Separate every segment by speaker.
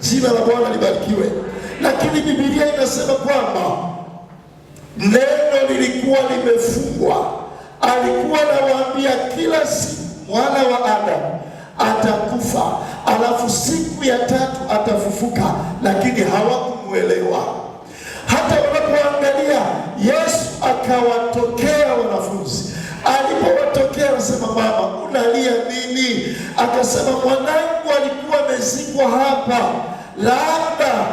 Speaker 1: Jina la Bwana libarikiwe. Lakini Biblia inasema kwamba neno lilikuwa limefungwa. Alikuwa anawaambia kila siku mwana wa Adamu atakufa, alafu siku ya tatu atafufuka, lakini hawakumuelewa. Hata wanapoangalia Yesu akawatokea wanafunzi. Alipowatokea anasema, mama unalia nini? Akasema, mwanangu alikuwa amezikwa hapa, labda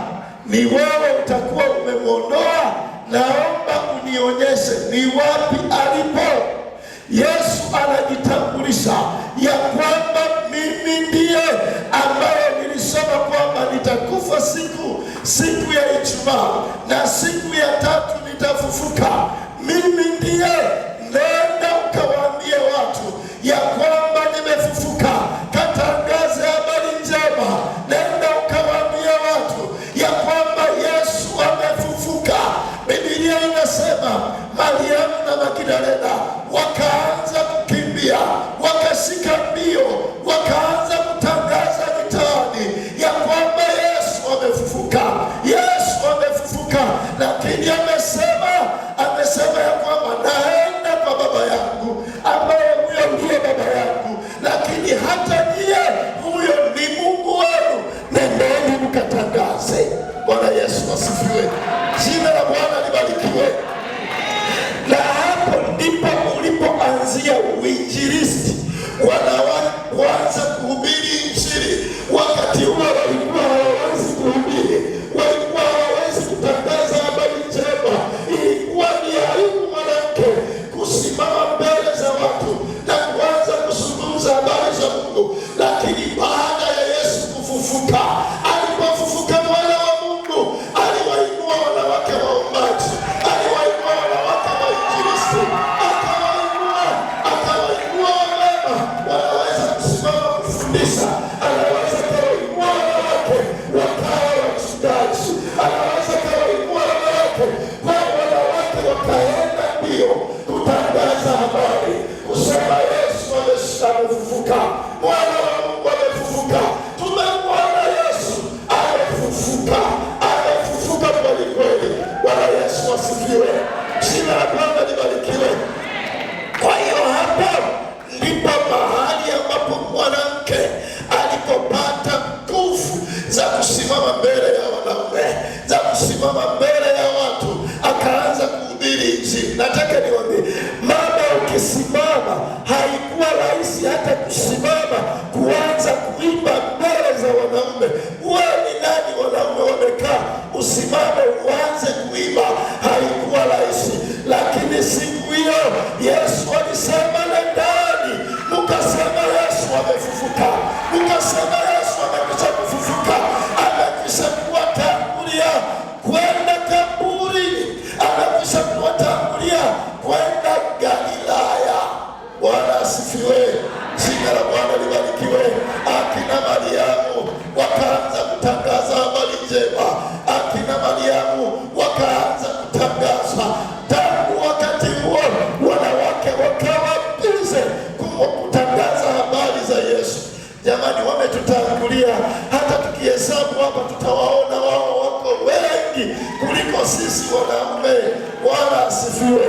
Speaker 1: ni wewe utakuwa umemwondoa, naomba unionyeshe ni wapi alipo. Yesu anajitambulisha ya kwamba mimi ndiye ambaye nilisema kwamba nitakufa siku ya Ijumaa na siku ya tatu nitafufuka. Mimi ndiye. Nenda ukawaambie watu ya kwamba nimefufuka, katangaze habari njema. Nenda ukawaambie watu ya kwamba Yesu amefufuka. Biblia inasema Mariamu na Magdalena wakaanza kukimbia, wakashika mbio, wakaanza kutangaza mitaani ya kwamba Yesu amefufuka, Yesu amefufuka. Lakini amesema ya kwamba naenda kwa Baba yangu ambaye huyo ndiye Baba yangu, lakini hata ndiye huyo ni Mungu wenu, nendeni mkatangaze. Bwana Yesu asifiwe. Jina la Bwana libarikiwe. Na hapo ndipo ulipoanzia uinjilisti. Wanawake kuanza kuhubiri Injili. Wakati huo walikuwa hawawezi kuhubiri, walikuwa hawawezi kutangaza habari njema. Ilikuwa ni aibu mwanamke kusimama mbele za watu na kuanza kuzungumza habari za Mungu. Lakini baada ya Yesu kufufuka, alipofufuka mwana wa Mungu, aliwainua wanawake waombaji, aliwainua wanawake wainjilisti, akawainua wamama wanaweza kusimama kufundisha, anaweza kawainua wanawake wakawa wachungaji, anaweza kawainua wanawake kwa wanawake wakaenda mbio kutangaza habari, kusema Yesu amefufuka, mwana wa Mungu amefufuka, tumemwona Yesu amefufuka, amefufuka kweli kweli. Bwana Yesu asifiwe. Jina la Bwana libarikiwe. Kwa hiyo hapo ndipo mahali ambapo mwanamke alipopata nguvu za kusimama mbele ya wanaume, za kusimama mbele ya watu, akaanza kuhubiri Injili. Nataka niwaambie, mama, ukisimama haikuwa rahisi hata kusimama kuanza kuimba mbele za wanaume. Wewe ni nani? Wanaume wamekaa, usimame uanze kuimba, haikuwa rahisi. Lakini siku hiyo Yesu alisema, nendani mukasema Yesu amefufuka, mukasema Yesu amekwisha kufufuka, amekwisha kuwatangulia kwenda kaburini, amekwisha kuwatangulia kwenda Galilaya. Bwana asifiwe. Jina la Bwana libarikiwe. Akina Mariamu wakaanza kutangaza habari njema, akina Mariamu wakaanza kutangaza. Tangu wakati huo wanawake wakawa bize kutangaza habari za Yesu. Jamani, wametutangulia. Hata tukihesabu hapa tutawaona wao wako wengi kuliko sisi wanaume. Bwana asifiwe.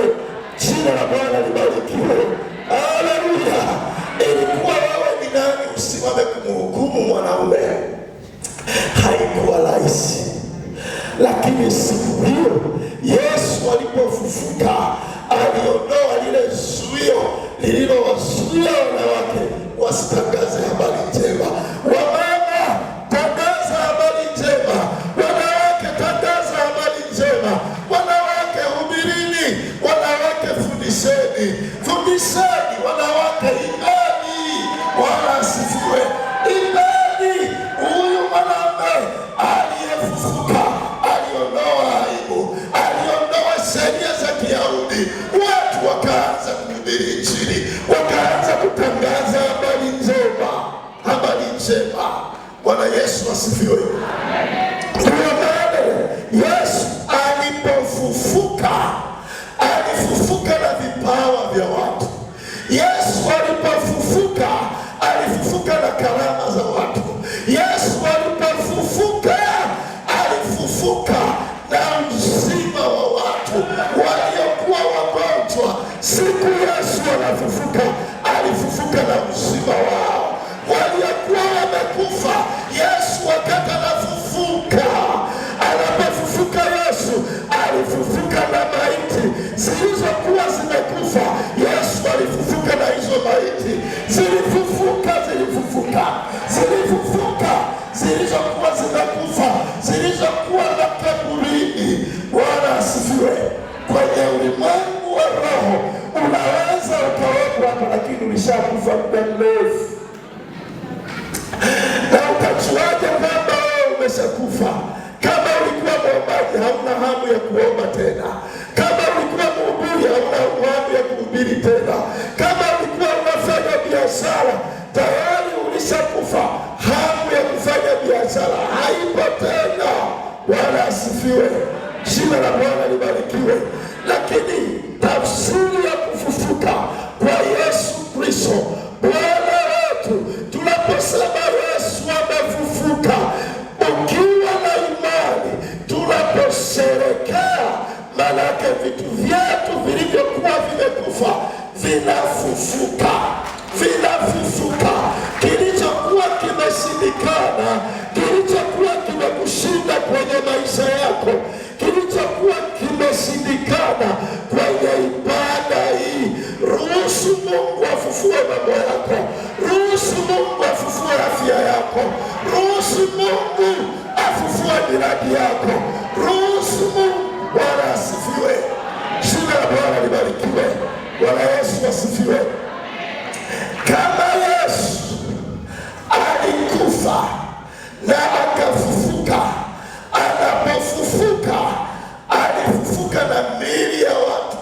Speaker 1: Jina la Bwana libarikiwe. Haleluya. Ilikuwa wewe ni nani usimame kumhukumu mwanaume? Haikuwa rahisi. Lakini siku hiyo Yesu alipofufuka, aliondoa lile zuio lililowazuia wanawake wasitangaze habari njema. Wamama, tangaza habari njema. Wanawake, tangaza habari njema. Wanawake, hubirini. Wanawake, fundisheni. Fundisheni wanawake imani. Bwana asifiwe. Imani. Huyu mwanaume aliyefufuka aliondoa aibu, aliondoa sheria za Kiyahudi. Watu wakaanza kuhubiri Injili, wakaanza kutangaza habari njema, habari njema. Bwana Yesu asifiwe. Ndio maana Yesu alipofufuka, alifufuka na vipawa vya watu. Yesu alipofufuka, alifufuka na karama za watu. Yesu alipofufuka, na uzima wa watu waliokuwa wagonjwa. Siku Yesu anafufuka, alifufuka na uzima wao. Waliokuwa wamekufa, Yesu wakati anafufuka, anapofufuka Yesu alifufuka na maiti zilizokuwa zimekufa. Yesu alifufuka na hizo maiti zilifufuka, zilizokuwa zimekufa, zilizokuwa makaburini. Bwana asifiwe. Kwenye ulimwengu wa roho unaweza ukawekwa hapa, lakini ulishakufa muda mrefu. Na utajuaje kwamba wewe umeshakufa? Kama ulikuwa mwombaji, hauna hamu ya kuomba tena. Kama ulikuwa mhubiri, hauna hamu ya kuhubiri tena. Kama ulikuwa unafanya biashara, tayari ulishakufa. Hamu ya kufanya biashara haipo tena. Bwana asifiwe. Jina la Bwana libarikiwe. Lakini tafsiri ya kufufuka kwa Yesu Kristo Bwana wetu, tunaposema Yesu amefufuka, ukiwa na imani, tunaposherekea, manake vitu vyetu vilivyokuwa vimekufa vinafufuka. Kilichokuwa kimeshindikana, kilichokuwa kimekushinda kwenye maisha yako, kilichokuwa kimeshindikana kwenye ibada hii, ruhusu Mungu afufue mambo yako. Ruhusu Mungu afufue afya yako. Ruhusu Mungu afufue miradi yako. Ruhusu Mungu. Bwana asifiwe. Jina la Bwana libarikiwe. Bwana Yesu asifiwe. Kama Yesu alikufa na akafufuka, anapofufuka alifufuka na miili ya watu